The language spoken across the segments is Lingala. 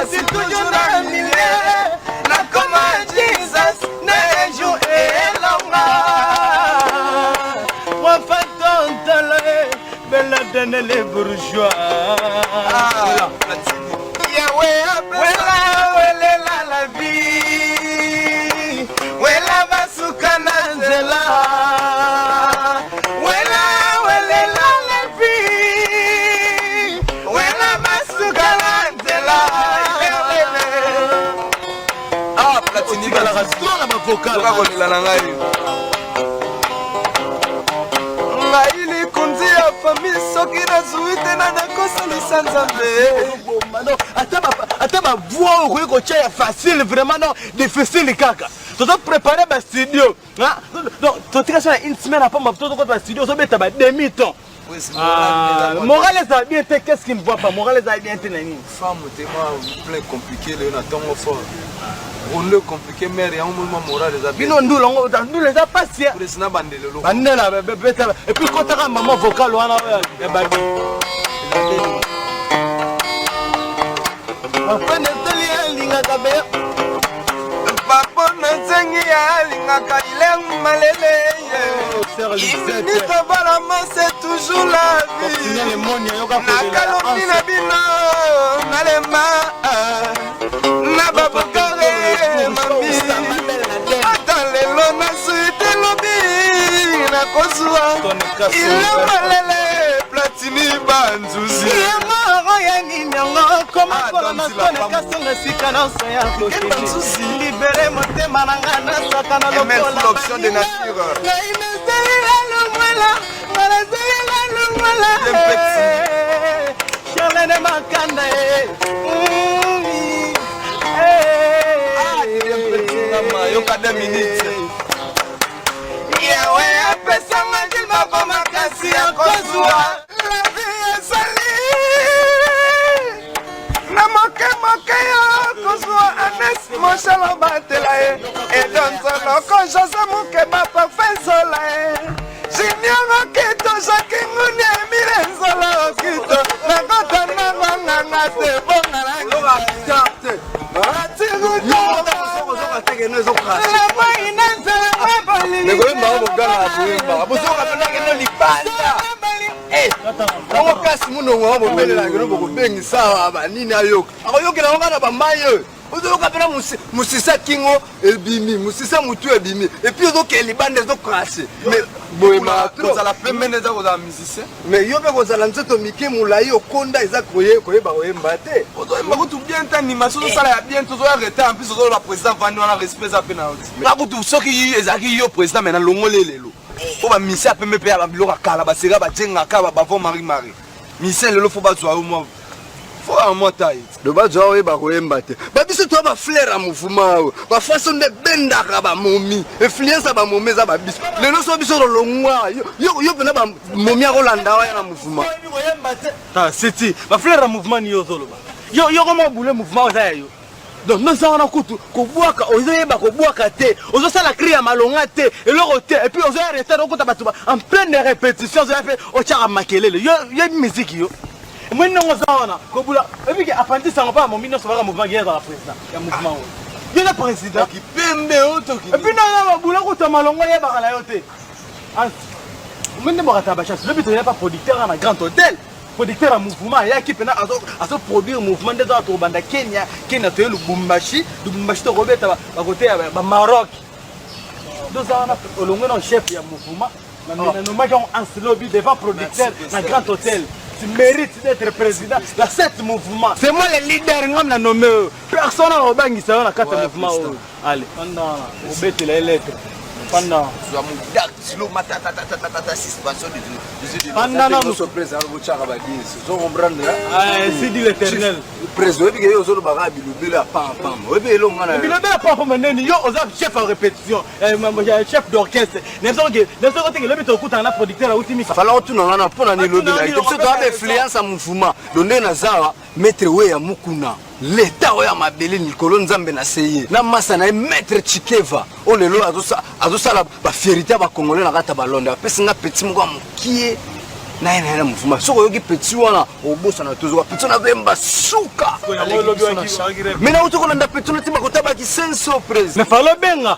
suis toujours un millier. La commande Jesus, ne joue et longa. Moi, fantôme de l'œil, belle donne les bourgeois. La vie. Wela basukana nzela. Ngaili kunzi ya famille soki na zuite na nakosalisa nzambe. Ata ma voix okoki kotia facile vraiment non difficile kaka. Toto préparer ba studio. Donc totika ça une semaine après ma toto ko ba studio so beta ba demi temps. Morales a bien été, qu'est-ce qu'il ne voit pas? Morales a bien été nani. Femme tellement plein compliqué le na tongo fort. On le compliqué mais rien au moment Morales a bien. Bino nous les a passé. Président bandele lo. Bandela beta et puis quand tu as maman vocal wana ya babi. Papa Nathalie linga kabe. Papa Nathalie linga kaile malele. C'est toujours la vie. Nakalombi na bino nalema na babokare mami. Ata lelo na suite lobi na kozwa. Ile malele platini banzuzi. Moro ya ninyongo koma kola na tone kasonga sikana soya koshini. Libere motema nanga na sakana lokola. L'option de nature. Charlene Makanda yoka 2 minutes. Yewe apesa ngilma kwa makasi ya kozua. La vie est salie. Na moke yo kozua anes moshalo batela e. Et donzo loko jose moke ba profesola e. Jinyongo kito shakingune mirenzolo kito. Nakota nanganga te bonga lango. Musisa kingo ebimi musisa mutu ebimi et puis ozoke libande ezokrashe mais boyema kozala pemene eza kozala musicien mais yo mpe kozala nzoto mike molai okonda eza koyeba oyemba te ozoyemba kutu bien te animation ozosala ya bien tozoya retard en plus ozoloba président vandi wana respect eza mpe na oti nga kutu soki ezalaki yo président mena longole lelo po bamisien apembe mpe ya babiloko akala baseka bajengaka bavon marie misien lelo fo bazwa yo mwa faut un mot taille. Le bas de Joe Baroembate. Babiso to ba flair à mouvement. Ba façon de bendaka ba momi. Influence ba momi za ba bis. Le no so biso longwa. Yo bena ba momi a Rolanda wa na mouvement. Ta c'était ba flair à mouvement ni yo zolo ba. Yo comment boule mouvement za yo. Donc nous ça on a kutu ko boaka ozoyeba ko boaka te. Ozo sala cri à malonga te et le roté et puis ozo arrêter okuta batuba en pleine répétition ozo fait o tchara makelele. Yo musique yo. Moi non ça ko bula et puis apprenti ça on pas mon mino ça va mouvement guerre dans la président ya mouvement il est le président qui pembe otoki et puis non bula ko ta malongo ya bakala yote moi ne morata ba chance le but n'est pas producteur à un grand hôtel producteur à mouvement ya qui pena aso produire mouvement des autres banda Kenya to Lubumbashi to robeta ba côté ba Maroc deux ans au longo non chef ya mouvement nous marquons en lobby devant producteur un grand hôtel. Tu mérites d'être président de 7 mouvements. C'est moi le leader, on a nommé. Personne n'a pas dit ça, on a 4 mouvements. Allez, pendant, on met les lettres. Pendant. Pendant, c'est dit l'éternel. Président, il y a aussi le barrage, il y a un chef en répétition, chef d'orchestre. Il y a un producteur à Outimi. Il fallait que tu aies influence à mouvement. Donner Nazara, mettre Wea Mukuna. L'État oya mabeli Nicolo Nzambe na seye na masa na maître Chikeva o lelo azosa la ba fierté ba congolais na kata balonda pesa nga petit moko mokie naye naye mouvement soko yoki petit wana obosana tozoka petit na zemba suka mais na utoko na petit na tima kotaba ki senso presse mais falo benga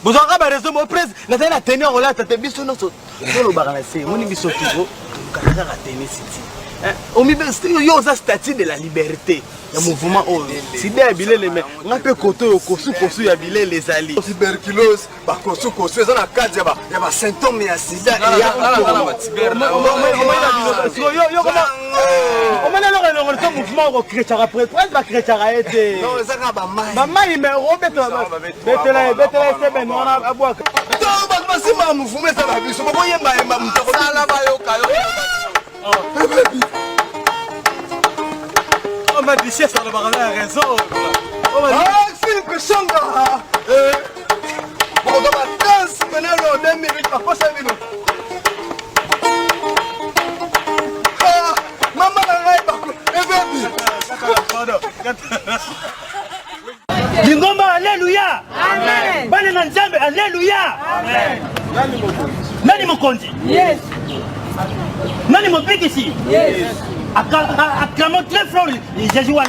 bozaka ba raison mo presse na tena tenir ola tete biso no so lo bakana se moni biso tuko kaka ka tenir city omi beste yo za statut de la liberté ya mouvement o sida ya bilele mais ngape koto kosu ya bilele ezali tuberculose ba kosu eza na cadre ya ba symptômes ya sida ya yo comment omana lo ngolo to mouvement ko créer après ba créer été non eza ka ba mai mais robeto betela c'est ben on a abwaka to ba sima mouvement ça va biso ko yemba mutako sala ba yo kayo on va dire ça le bagage a raison c'est que songa on doit danser maintenant 2 minutes pas 5 minutes maman ngai ba Lingomba alléluia amen bana na nzambe alléluia amen nani mokonzi yes nani mopikisi yes acclamons très fort Jésus wa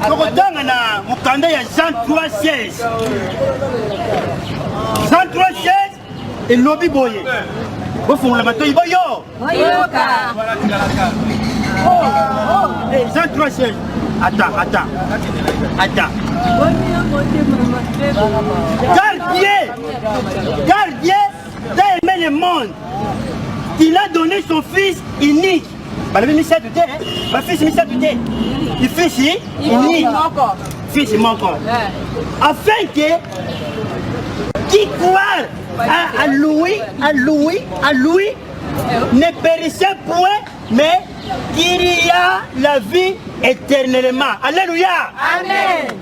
Tokotanga na mukanda ya Jean 3:16 Jean 3:16 et lobi boye bofungula matoyi boyo Oyoka Jean 3:16 attends car Dieu a aimé le monde il a donné son fils unique ma fils unique il fils unique fils manquant afin que qui croit à lui ne périssait point mais qu'il y a la vie éternellement alléluia amen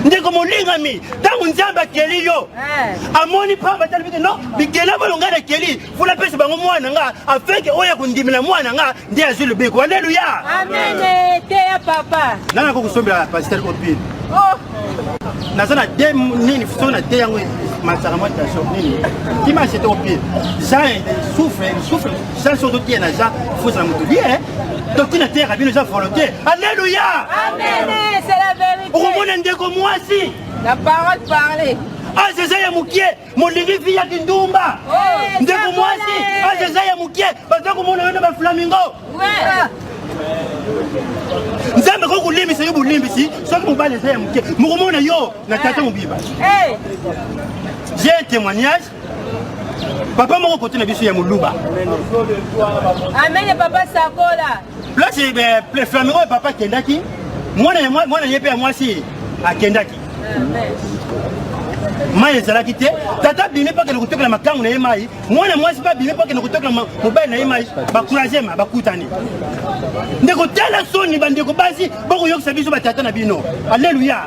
ndeko molingami tangu nzambe akeli yo amoni pamba tali bike no bikela balonga na keli fula pesa bango mwana nga afeke oya kundimela mwana nga ndi azulu biko haleluya amen te ya papa nana ko kusombela pasteur Opile nazana de nini fusona te yango masaka mo tasho nini kima c'était Opile ça souffre ça so dotie na ça faut ça mutu bien doctrine terre bino za volonté alléluia amen c'est la vérité okomona ndeko mwasi la parole parler azeza ya mukie molingi vi ya kindumba ndeko mwasi azeza ya mukie baza komona yo na ba flamingo nzambe ko kulimbisa yo bulimbisi soki mobali eza ya mukie mokomona yo na tata mobiba j'ai un témoignage papa moko kote na biso ya moluba amen papa sakola place flamingo ya papa kendaki mwana ye mpe ya mwasi akendaki mai ezalaki te tata bimi mpo akende kotokela makangu na ye mai mwana mwasi mpe abimi mpo akende kotokela mobali na ye mai bakroisema bakutani ndeko tala soni bandeko basi bokoyokisa biso batata na bino alleluya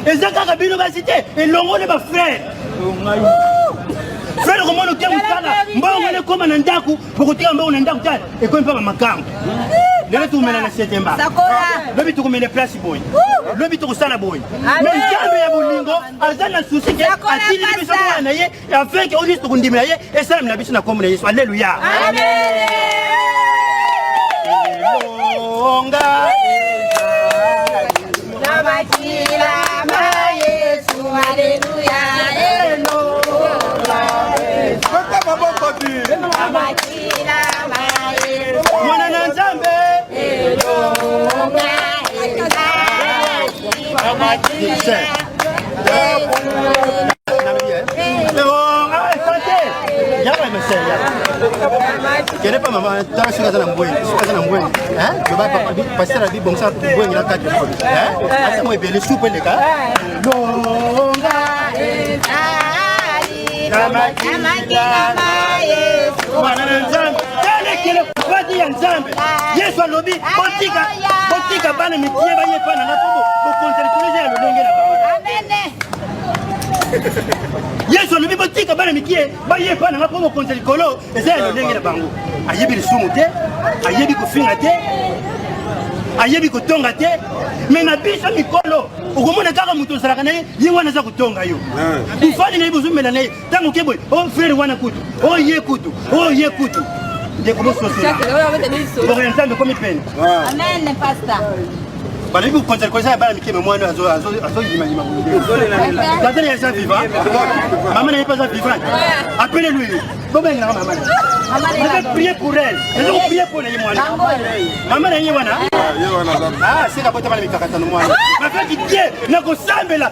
eza kaka bino basi te elongo ne bafrere frère komona otia mosala mbongo ekoma na ndako bokotika mbongo na ndako tala ekomi mpa bamakambo lelo tokomela na septembre lobi tokomela place boye lobi tokosala boye mais nzambe ya bolingo aza na susi ke atili biso mwana na ye afin ke odisi tokondimela ye esalami na biso na kombo na yesu alleluya elonga na makilama yesu alleluya mwana na nzambe kene pa mama ta suka sana mbweni to ba papa pasteur bi bongsa mbweni na kati asa mo ebele soupe le ka longa mwana na nzambe telekele kwadi ya nzambe yesu alobi botika bana mitie baye pana na tobo bokontelekolize ya lolenge na bango yesu alobi botika bana mikie baye pana na tobo bokontelikolo eza ya lolenge na bango ayebi lisumu te ayebi kofinga te ayebi kotonga te mais na biso mikolo okomona kaka moto ozalaka na ye ye wana aza kotonga yo ufani na ye bozomela na ye ntango ke boye o frere wana kutu o ye kutu o ye kutu ndeko bososela bokoya nzambe komi pene Amen, pasteur. balobi kokonzela ya bana mikeme mwana azoyimayima tazali aza vivant mama na ye mpe aza vivant appele lui bobengaka mama na je prier pour elle ezo prier pour na ye mwana mama na ye wana seka bota bana mikakatano mwana bafaki te na kosambela